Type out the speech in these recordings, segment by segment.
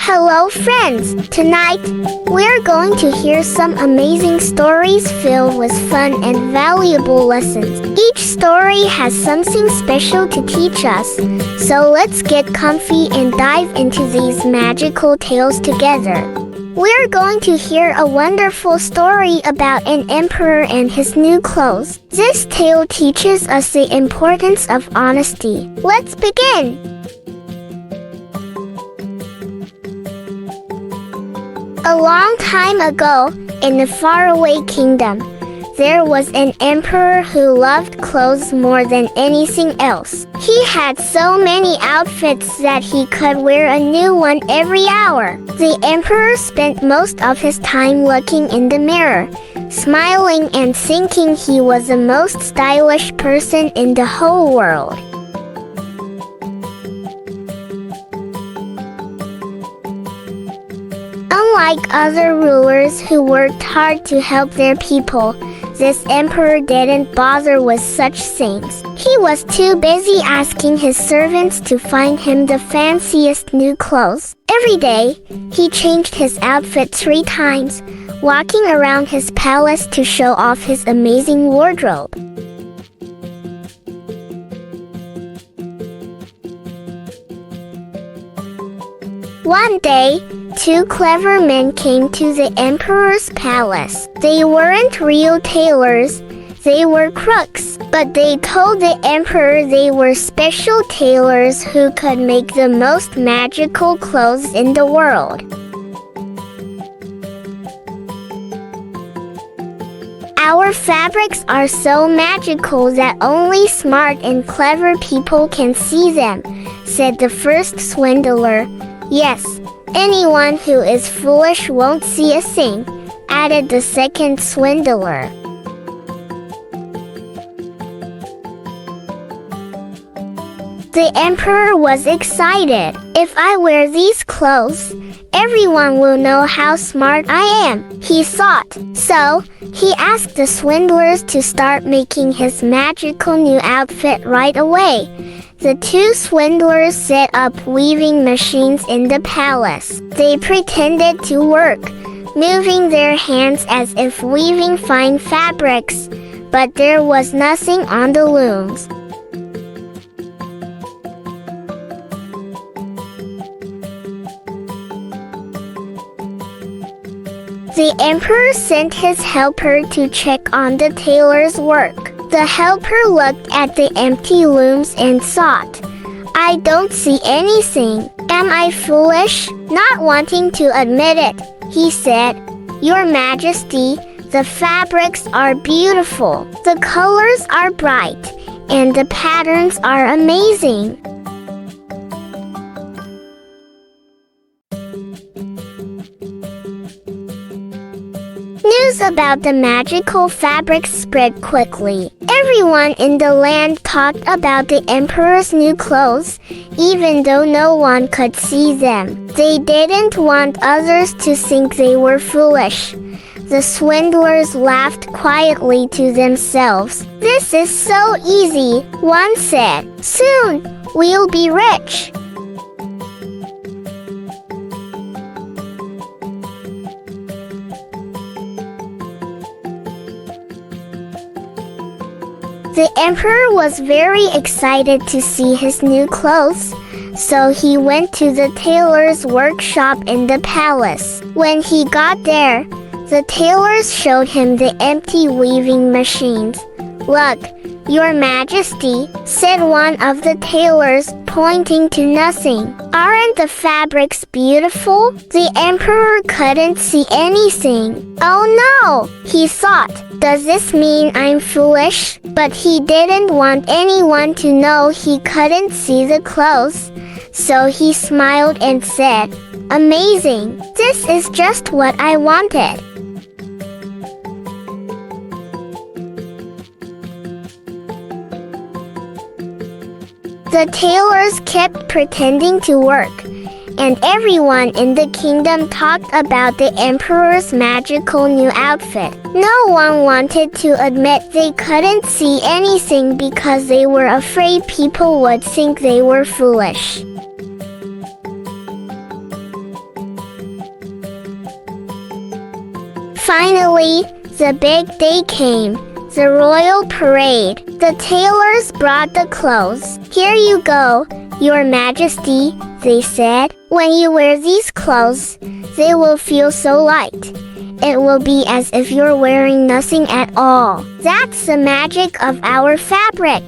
Hello friends! Tonight, we're going to hear some amazing stories filled with fun and valuable lessons. Each story has something special to teach us, so let's get comfy and dive into these magical tales together. We're going to hear a wonderful story about an emperor and his new clothes. This tale teaches us the importance of honesty. Let's begin! A long time ago, in a faraway kingdom, there was an emperor who loved clothes more than anything else. He had so many outfits that he could wear a new one every hour. The emperor spent most of his time looking in the mirror, smiling and thinking he was the most stylish person in the whole world. Unlike other rulers who worked hard to help their people, this emperor didn't bother with such things. He was too busy asking his servants to find him the fanciest new clothes. Every day, he changed his outfit 3 times, walking around his palace to show off his amazing wardrobe. One day, 2 clever men came to the emperor's palace. They weren't real tailors, they were crooks. But they told the emperor they were special tailors who could make the most magical clothes in the world. Our fabrics are so magical that only smart and clever people can see them, said the first swindler. Yes, anyone who is foolish won't see a thing, added the second swindler. The emperor was excited. If I wear these clothes, everyone will know how smart I am, he thought. So, he asked the swindlers to start making his magical new outfit right away. The 2 swindlers set up weaving machines in the palace. They pretended to work, moving their hands as if weaving fine fabrics, but there was nothing on the looms. The emperor sent his helper to check on the tailor's work. The helper looked at the empty looms and thought, I don't see anything. Am I foolish? Not wanting to admit it, he said, Your Majesty, the fabrics are beautiful, the colors are bright, and the patterns are amazing. News about the magical fabrics spread quickly. Everyone in the land talked about the emperor's new clothes, even though no one could see them. They didn't want others to think they were foolish. The swindlers laughed quietly to themselves. This is so easy, one said. Soon, we'll be rich. The emperor was very excited to see his new clothes, so he went to the tailor's workshop in the palace. When he got there, the tailors showed him the empty weaving machines. Look, Your Majesty, said one of the tailors, pointing to nothing. Aren't the fabrics beautiful? The emperor couldn't see anything. Oh no, he thought. Does this mean I'm foolish? But he didn't want anyone to know he couldn't see the clothes. So he smiled and said, Amazing! This is just what I wanted. The tailors kept pretending to work, and everyone in the kingdom talked about the emperor's magical new outfit. No one wanted to admit they couldn't see anything because they were afraid people would think they were foolish. Finally, the big day came, the royal parade. The tailors brought the clothes. "Here you go, Your Majesty," they said. "When you wear these clothes, they will feel so light. It will be as if you're wearing nothing at all. That's the magic of our fabric."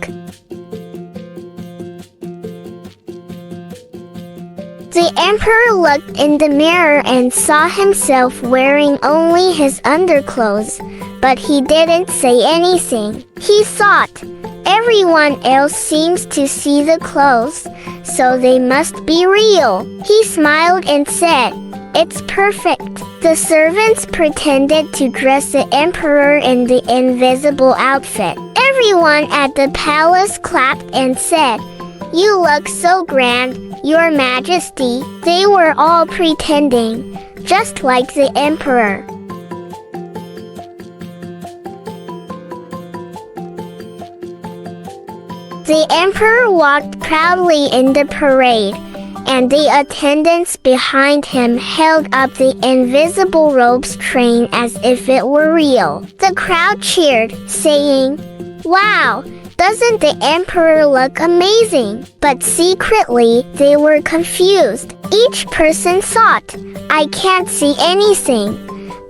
The emperor looked in the mirror and saw himself wearing only his underclothes, but he didn't say anything. He thought, "Everyone else seems to see the clothes, so they must be real." He smiled and said, "It's perfect." The servants pretended to dress the emperor in the invisible outfit. Everyone at the palace clapped and said, "You look so grand, Your Majesty." They were all pretending, just like the emperor. The emperor walked proudly in the parade, and the attendants behind him held up the invisible robe's train as if it were real. The crowd cheered, saying, "Wow! Doesn't the emperor look amazing?" But secretly, they were confused. Each person thought, "I can't see anything,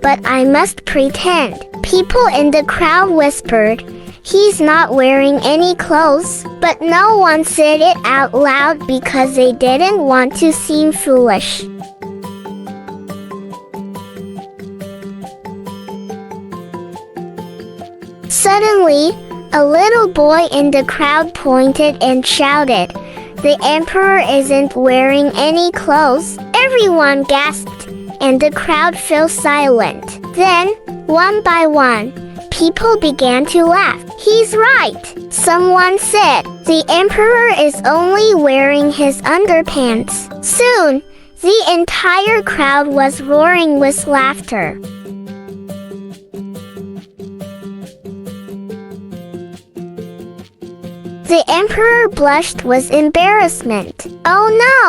but I must pretend." People in the crowd whispered, "He's not wearing any clothes," but no one said it out loud because they didn't want to seem foolish. Suddenly, a little boy in the crowd pointed and shouted, "The emperor isn't wearing any clothes." Everyone gasped, and the crowd fell silent. Then, one by one, people began to laugh. "He's right," someone said. "The emperor is only wearing his underpants." Soon, the entire crowd was roaring with laughter. The emperor blushed with embarrassment. "Oh no,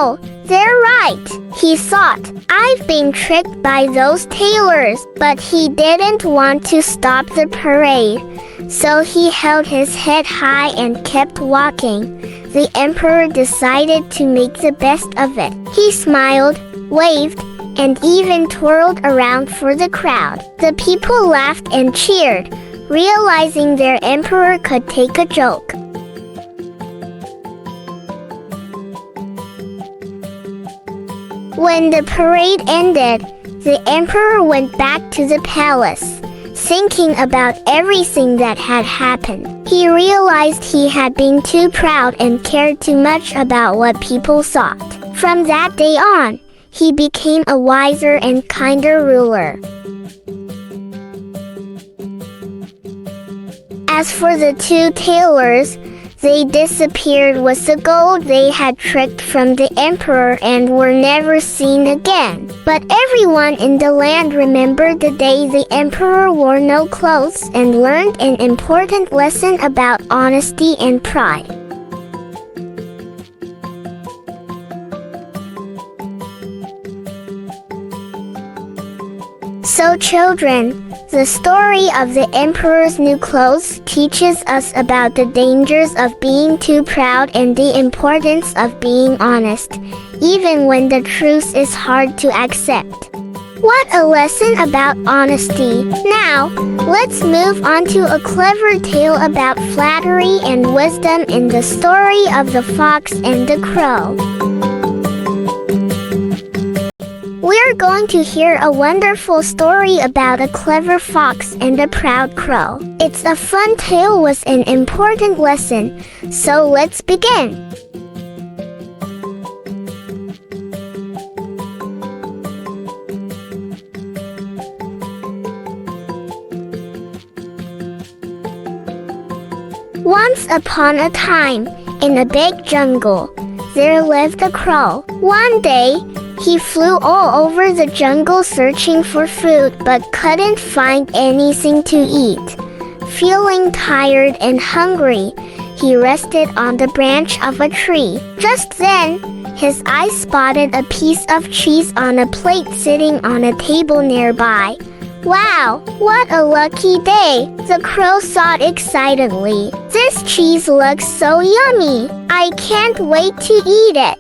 they're right," he thought. "I've been tricked by those tailors." But he didn't want to stop the parade, so he held his head high and kept walking. The emperor decided to make the best of it. He smiled, waved, and even twirled around for the crowd. The people laughed and cheered, realizing their emperor could take a joke. When the parade ended, the emperor went back to the palace, thinking about everything that had happened. He realized he had been too proud and cared too much about what people thought. From that day on, he became a wiser and kinder ruler. As for the two tailors, they disappeared with the gold they had tricked from the emperor and were never seen again. But everyone in the land remembered the day the emperor wore no clothes and learned an important lesson about honesty and pride. So children, the story of the emperor's new clothes teaches us about the dangers of being too proud and the importance of being honest, even when the truth is hard to accept. What a lesson about honesty! Now, let's move on to a clever tale about flattery and wisdom in the story of the fox and the crow. We're going to hear a wonderful story about a clever fox and a proud crow. It's a fun tale with an important lesson, so let's begin. Once upon a time, in a big jungle, there lived a crow. One day, he flew all over the jungle searching for food but couldn't find anything to eat. Feeling tired and hungry, he rested on the branch of a tree. Just then, his eye spotted a piece of cheese on a plate sitting on a table nearby. Wow, what a lucky day, the crow thought excitedly. This cheese looks so yummy. I can't wait to eat it.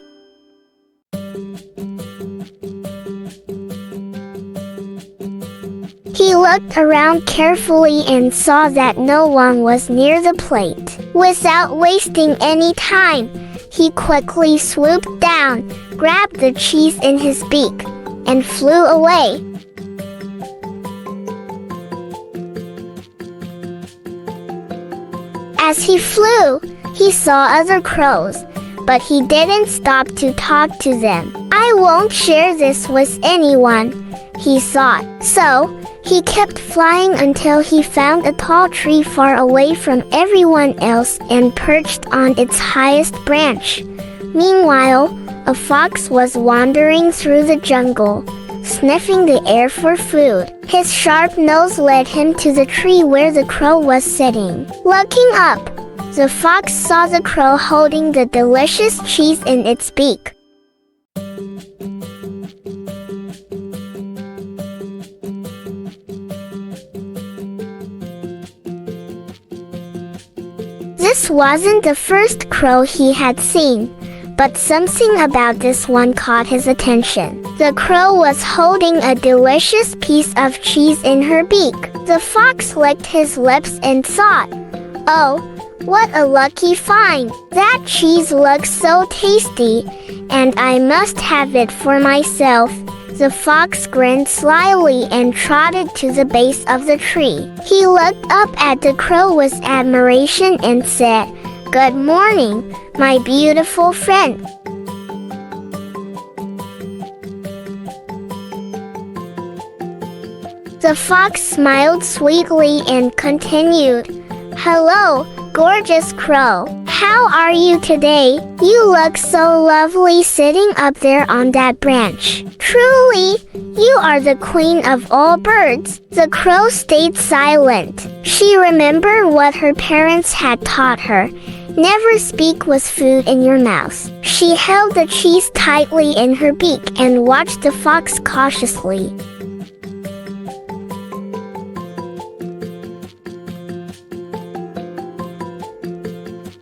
He looked around carefully and saw that no one was near the plate. Without wasting any time, he quickly swooped down, grabbed the cheese in his beak, and flew away. As he flew, he saw other crows, but he didn't stop to talk to them. I won't share this with anyone, he thought. So, he kept flying until he found a tall tree far away from everyone else and perched on its highest branch. Meanwhile, a fox was wandering through the jungle, sniffing the air for food. His sharp nose led him to the tree where the crow was sitting. Looking up, the fox saw the crow holding the delicious cheese in its beak. This wasn't the first crow he had seen, but something about this one caught his attention. The crow was holding a delicious piece of cheese in her beak. The fox licked his lips and thought, "Oh, what a lucky find! That cheese looks so tasty, and I must have it for myself." The fox grinned slyly and trotted to the base of the tree. He looked up at the crow with admiration and said, "Good morning, my beautiful friend." The fox smiled sweetly and continued, "Hello, gorgeous crow. How are you today? You look so lovely sitting up there on that branch. Truly, you are the queen of all birds." The crow stayed silent. She remembered what her parents had taught her. Never speak with food in your mouth. She held the cheese tightly in her beak and watched the fox cautiously.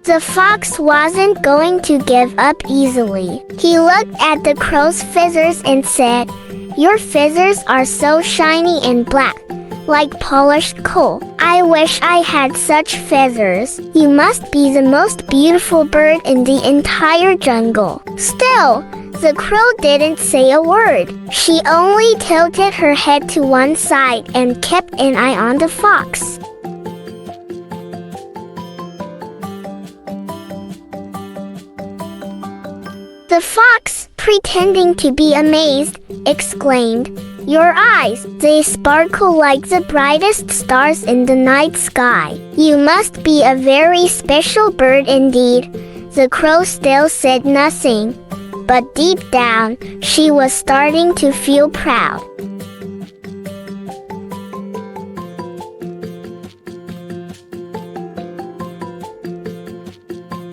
The fox wasn't going to give up easily. He looked at the crow's feathers and said, "Your feathers are so shiny and black, like polished coal. I wish I had such feathers. You must be the most beautiful bird in the entire jungle." Still, the crow didn't say a word. She only tilted her head to one side and kept an eye on the fox. The fox, pretending to be amazed, exclaimed, "Your eyes, they sparkle like the brightest stars in the night sky. You must be a very special bird indeed." The crow still said nothing, but deep down, she was starting to feel proud.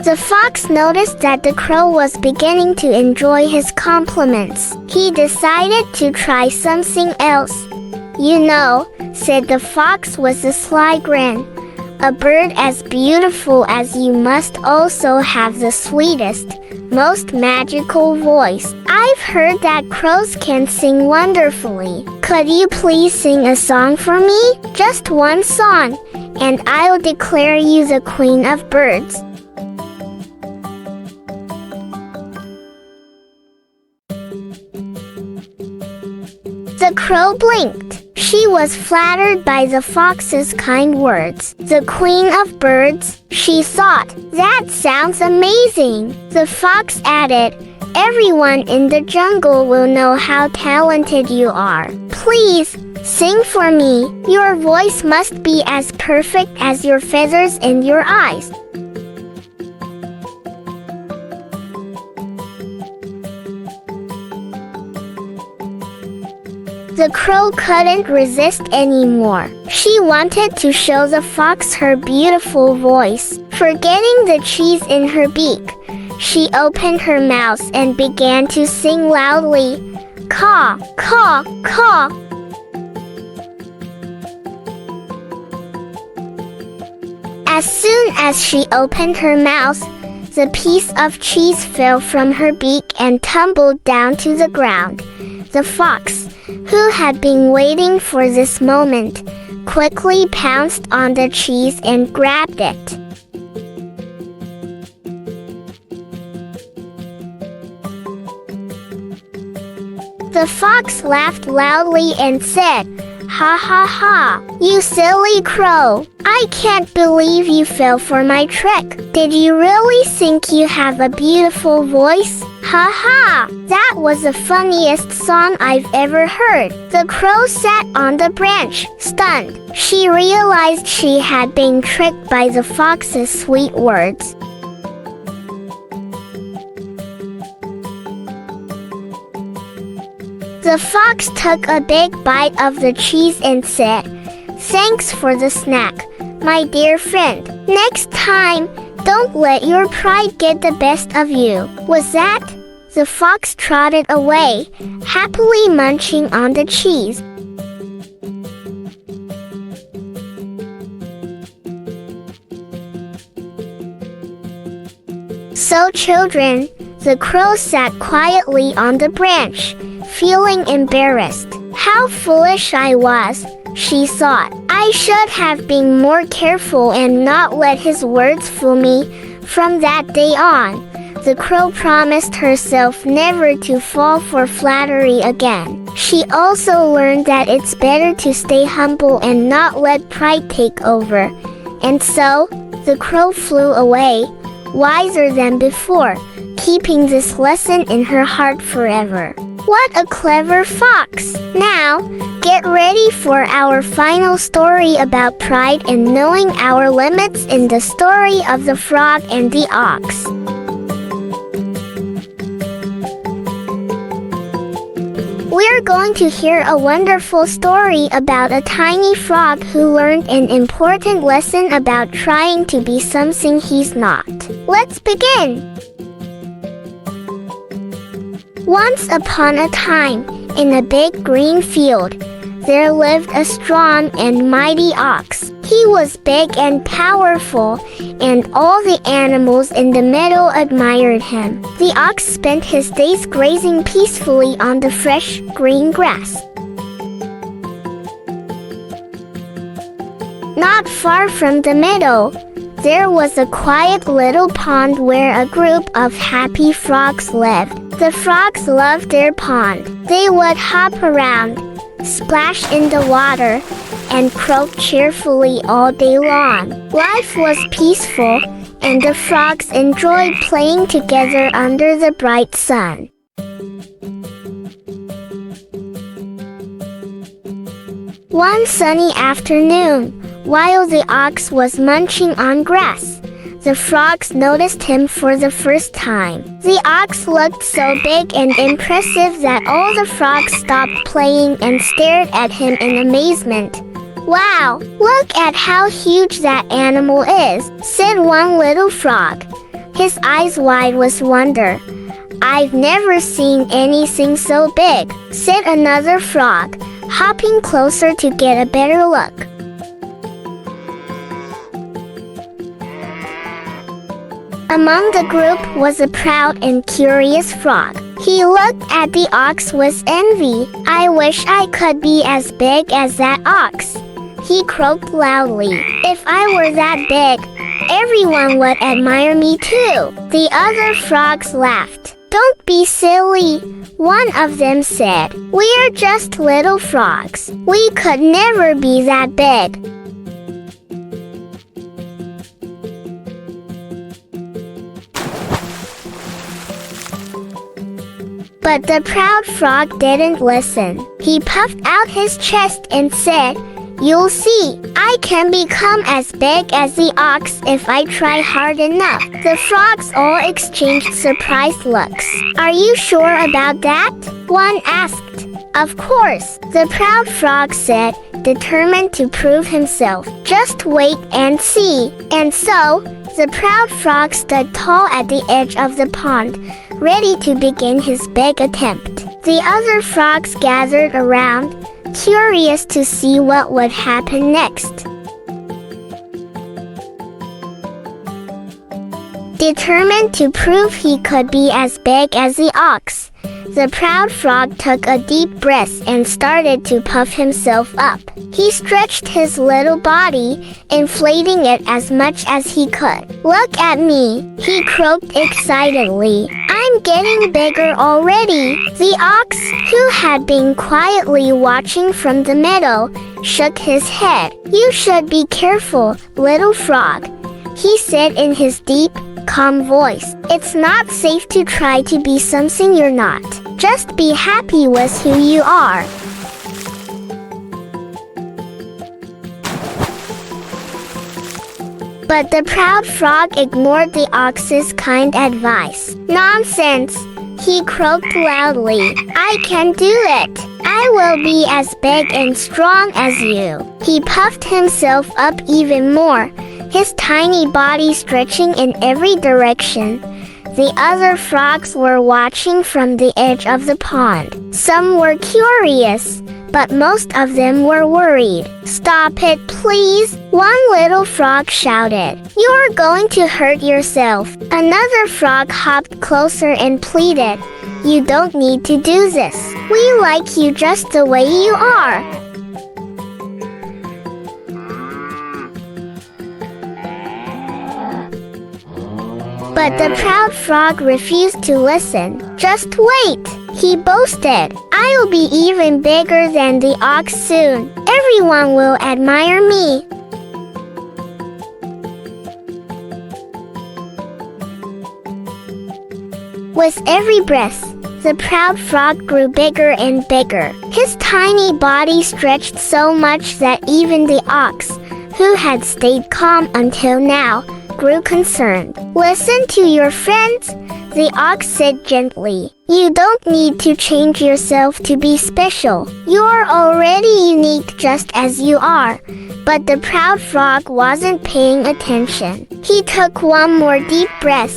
The fox noticed that the crow was beginning to enjoy his compliments. He decided to try something else. "You know," said the fox with a sly grin, "a bird as beautiful as you must also have the sweetest, most magical voice. I've heard that crows can sing wonderfully. Could you please sing a song for me? Just one song, and I'll declare you the queen of birds." The crow blinked. She was flattered by the fox's kind words. "The queen of birds," she thought. "That sounds amazing." The fox added, "Everyone in the jungle will know how talented you are. Please, sing for me. Your voice must be as perfect as your feathers and your eyes." The crow couldn't resist anymore. She wanted to show the fox her beautiful voice. Forgetting the cheese in her beak, she opened her mouth and began to sing loudly, "Caw, caw, caw." As soon as she opened her mouth, the piece of cheese fell from her beak and tumbled down to the ground. The fox, who had been waiting for this moment, quickly pounced on the cheese and grabbed it. The fox laughed loudly and said, "Ha ha ha, you silly crow! I can't believe you fell for my trick. Did you really think you have a beautiful voice? Ha ha! That was the funniest song I've ever heard." The crow sat on the branch, stunned. She realized she had been tricked by the fox's sweet words. The fox took a big bite of the cheese and said, "Thanks for the snack, my dear friend. Next time, don't let your pride get the best of you." With that, the fox trotted away, happily munching on the cheese. So children, the crow sat quietly on the branch, feeling embarrassed. How foolish I was, she thought. I should have been more careful and not let his words fool me. From that day on, the crow promised herself never to fall for flattery again. She also learned that it's better to stay humble and not let pride take over. And so, the crow flew away, wiser than before, keeping this lesson in her heart forever. What a clever fox! Now, get ready for our final story about pride and knowing our limits in the story of the frog and the ox. We're going to hear a wonderful story about a tiny frog who learned an important lesson about trying to be something he's not. Let's begin! Once upon a time, in a big green field, there lived a strong and mighty ox. He was big and powerful, and all the animals in the meadow admired him. The ox spent his days grazing peacefully on the fresh, green grass. Not far from the meadow, there was a quiet little pond where a group of happy frogs lived. The frogs loved their pond. They would hop around, splash in the water, and croak cheerfully all day long. Life was peaceful, and the frogs enjoyed playing together under the bright sun. One sunny afternoon, while the ox was munching on grass, the frogs noticed him for the first time. The ox looked so big and impressive that all the frogs stopped playing and stared at him in amazement. "Wow, look at how huge that animal is," said one little frog, his eyes wide with wonder. "I've never seen anything so big," said another frog, hopping closer to get a better look. Among the group was a proud and curious frog. He looked at the ox with envy. "I wish I could be as big as that ox," he croaked loudly. "If I were that big, everyone would admire me too." The other frogs laughed. "Don't be silly," one of them said. "We're just little frogs. We could never be that big." But the proud frog didn't listen. He puffed out his chest and said, "You'll see, I can become as big as the ox if I try hard enough." The frogs all exchanged surprised looks. "Are you sure about that?" one asked. "Of course," the proud frog said, determined to prove himself. "Just wait and see." And so, the proud frog stood tall at the edge of the pond, ready to begin his big attempt. The other frogs gathered around, curious to see what would happen next. Determined to prove he could be as big as the ox, the proud frog took a deep breath and started to puff himself up. He stretched his little body, inflating it as much as he could. "Look at me," he croaked excitedly. "I'm getting bigger already." The ox, who had been quietly watching from the meadow, shook his head. "You should be careful, little frog," he said in his deep, calm voice. "It's not safe to try to be something you're not. Just be happy with who you are." But the proud frog ignored the ox's kind advice. "Nonsense," he croaked loudly. "I can do it. I will be as big and strong as you." He puffed himself up even more, his tiny body stretching in every direction. The other frogs were watching from the edge of the pond. Some were curious, but most of them were worried. "Stop it, please," one little frog shouted. "You're going to hurt yourself." Another frog hopped closer and pleaded, "You don't need to do this. We like you just the way you are." But the proud frog refused to listen. "Just wait," he boasted. "I'll be even bigger than the ox soon. Everyone will admire me." With every breath, the proud frog grew bigger and bigger. His tiny body stretched so much that even the ox, who had stayed calm until now, grew concerned. "Listen to your friends," the ox said gently. "You don't need to change yourself to be special. You're already unique just as you are." But the proud frog wasn't paying attention. He took one more deep breath,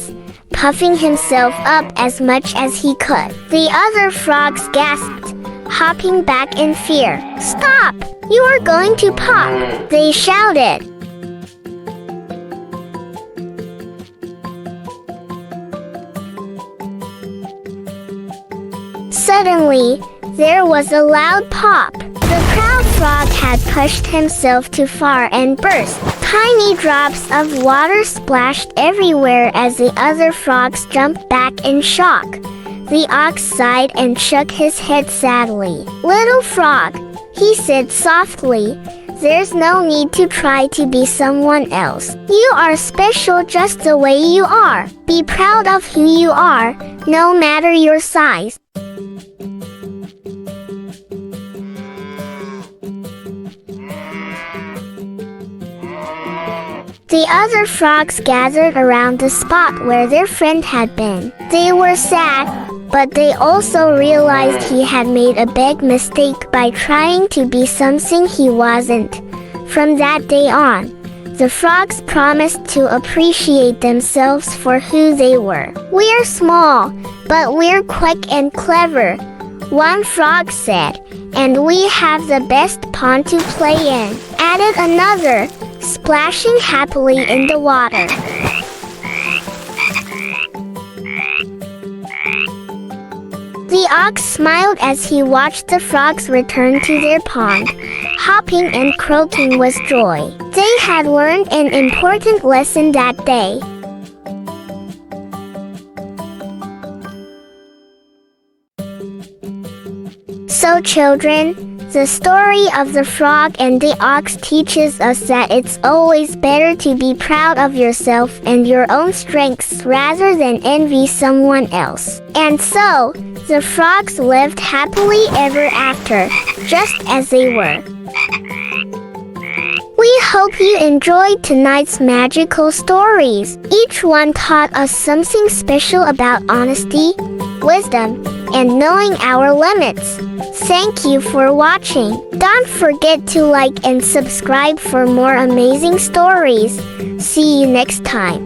puffing himself up as much as he could. The other frogs gasped, hopping back in fear. "Stop! You're going to pop!" they shouted. Suddenly, there was a loud pop. The proud frog had pushed himself too far and burst. Tiny drops of water splashed everywhere as the other frogs jumped back in shock. The ox sighed and shook his head sadly. "Little frog," he said softly, "there's no need to try to be someone else. You are special just the way you are. Be proud of who you are, no matter your size." The other frogs gathered around the spot where their friend had been. They were sad, but they also realized he had made a big mistake by trying to be something he wasn't. From that day on, the frogs promised to appreciate themselves for who they were. "We're small, but we're quick and clever," one frog said, "and we have the best pond to play in," added another, splashing happily in the water. The ox smiled as he watched the frogs return to their pond, hopping and croaking with joy. They had learned an important lesson that day. So children, the story of the frog and the ox teaches us that it's always better to be proud of yourself and your own strengths rather than envy someone else. And so, the frogs lived happily ever after, just as they were. We hope you enjoyed tonight's magical stories. Each one taught us something special about honesty, wisdom, and knowing our limits. Thank you for watching. Don't forget to like and subscribe for more amazing stories. See you next time.